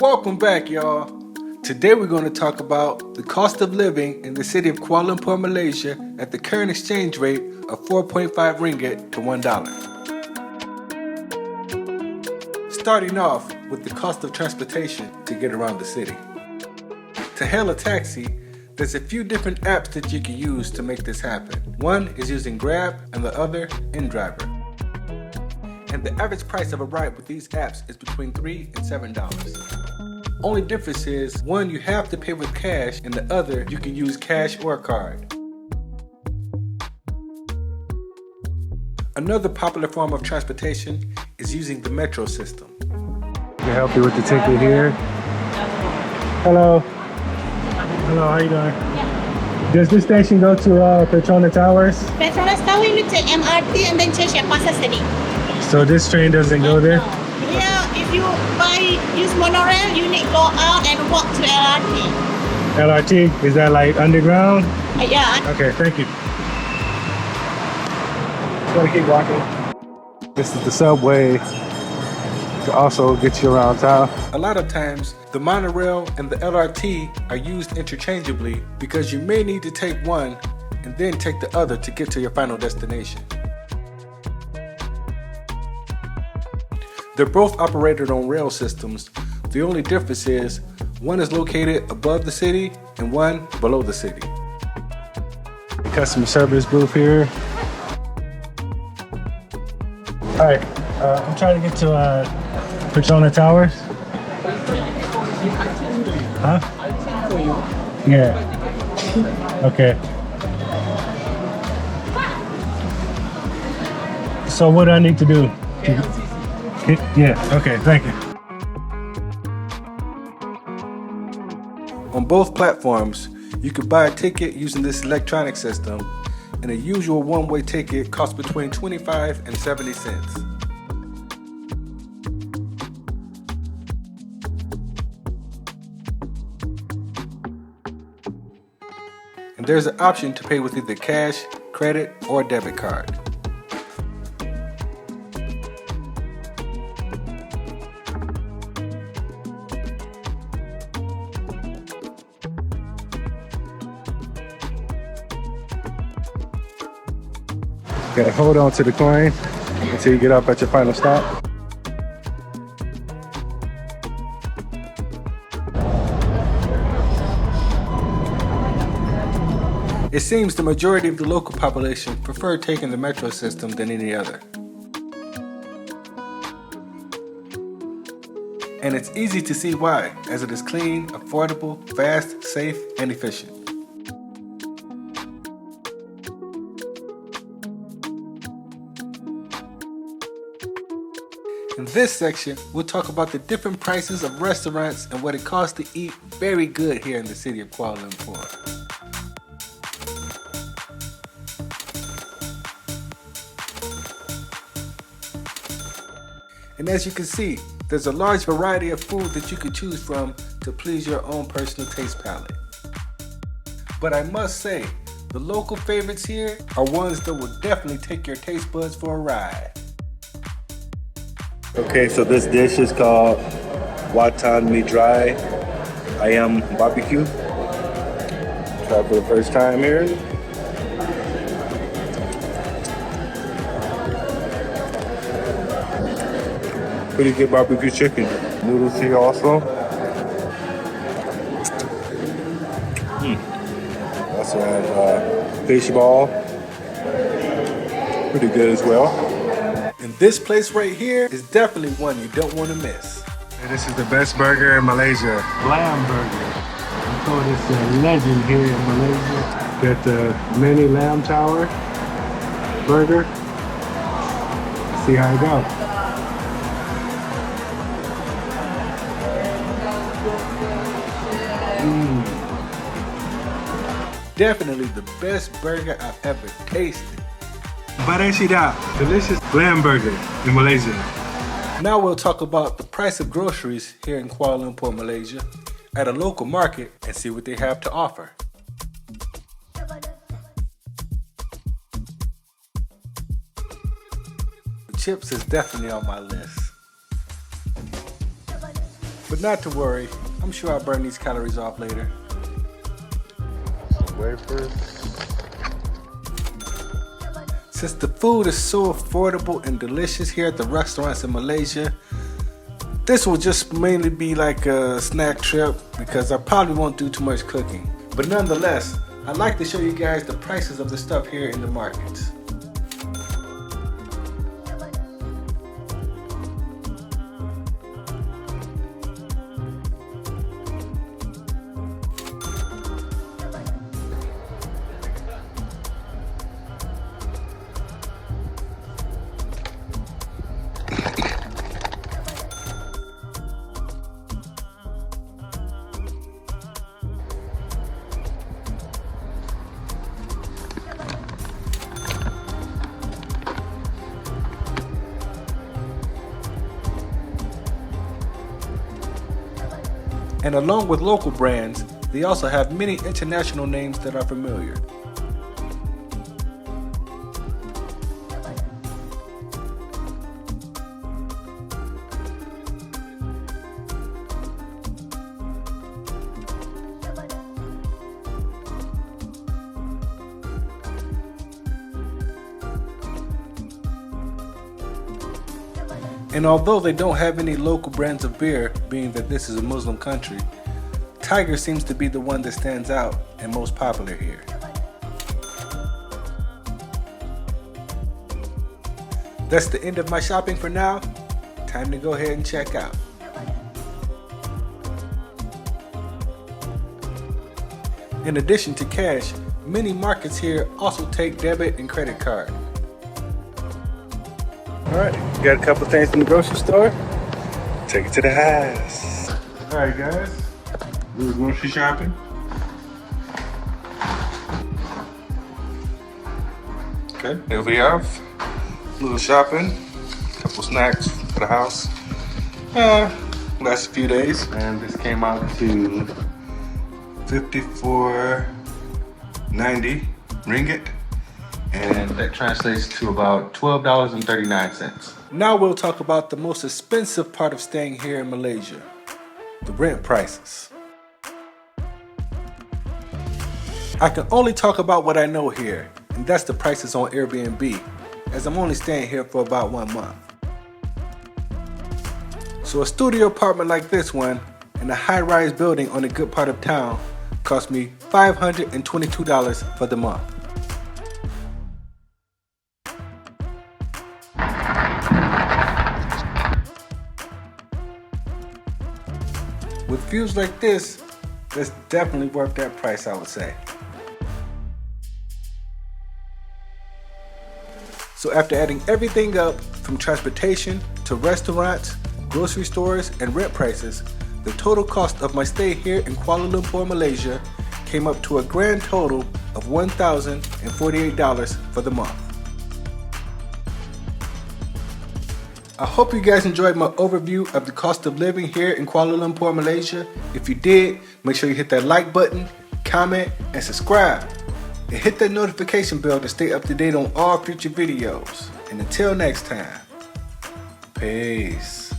Welcome back, y'all. Today we're going to talk about the cost of living in the city of Kuala Lumpur, Malaysia at the current exchange rate of 4.5 ringgit to $1. Starting off with the cost of transportation to get around the city. To hail a taxi, there's a few different apps that you can use to make this happen. One is using Grab and the other InDriver. And the average price of a ride with these apps is between $3 and $7. Only difference is, one you have to pay with cash and the other you can use cash or card. Another popular form of transportation is using the metro system. I can help you with the ticket here. Hello. Hello, how you doing? Yeah. Does this station go to Petronas Towers? Petronas Tower, you take MRT and then change at Pasar City. So this train doesn't go there? Yeah, if you use monorail, you need to go out and walk to LRT. LRT? Is that like underground? Yeah. Okay, thank you. Gotta keep walking. This is the subway to also get you around town. A lot of times, the monorail and the LRT are used interchangeably because you may need to take one and then take the other to get to your final destination. They're both operated on rail systems. The only difference is one is located above the city and one below the city. Customer service booth here. Hi, I'm trying to get to Petronas Towers. Huh? Yeah. Okay. So what do I need to do? Yeah, okay, thank you. On both platforms, you can buy a ticket using this electronic system, and a usual one-way ticket costs between 25 and 70 cents. And there's an option to pay with either cash, credit, or debit card. Gotta hold on to the coin until you get off at your final stop. It seems the majority of the local population prefer taking the metro system than any other. And it's easy to see why, as it is clean, affordable, fast, safe, and efficient. In this section, we'll talk about the different prices of restaurants and what it costs to eat very good here in the city of Kuala Lumpur. And as you can see, there's a large variety of food that you can choose from to please your own personal taste palette. But I must say, the local favorites here are ones that will definitely take your taste buds for a ride. Okay, so this dish is called Watan Mi Dry Ayam Barbecue. Try for the first time here. Pretty good barbecue chicken. Noodles here also. Also have fish ball. Pretty good as well. And this place right here is definitely one you don't want to miss. This is the best burger in Malaysia. Lamb burger. I thought it's a legend here in Malaysia. Got the mini lamb tower burger. See how it goes. Definitely the best burger I've ever tasted. Bareshida, delicious lamb burger in Malaysia. Now we'll talk about the price of groceries here in Kuala Lumpur, Malaysia, at a local market and see what they have to offer. Chips is definitely on my list. But not to worry, I'm sure I'll burn these calories off later. Some wafers. Since the food is so affordable and delicious here at the restaurants in Malaysia, this will just mainly be like a snack trip because I probably won't do too much cooking. But nonetheless, I'd like to show you guys the prices of the stuff here in the markets. And along with local brands, they also have many international names that are familiar. And although they don't have any local brands of beer, being that this is a Muslim country, Tiger seems to be the one that stands out and most popular here. That's the end of my shopping for now. Time to go ahead and check out. In addition to cash, many markets here also take debit and credit card. Alright, got a couple things from the grocery store. Take it to the house. Alright guys, we were grocery shopping. Okay, here we have a little shopping, couple snacks for the house. Last few days. And this came out to $54.90 ringgit. and that translates to about $12.39. Now we'll talk about the most expensive part of staying here in Malaysia, the rent prices. I can only talk about what I know here, and that's the prices on Airbnb, as I'm only staying here for about 1 month. So a studio apartment like this one, in a high-rise building on a good part of town, cost me $522 for the month. With views like this, that's definitely worth that price, I would say. So after adding everything up, from transportation to restaurants, grocery stores, and rent prices, the total cost of my stay here in Kuala Lumpur, Malaysia, came up to a grand total of $1,048 for the month. I hope you guys enjoyed my overview of the cost of living here in Kuala Lumpur, Malaysia. If you did, make sure you hit that like button, comment, and subscribe. And hit that notification bell to stay up to date on all future videos. And until next time, peace.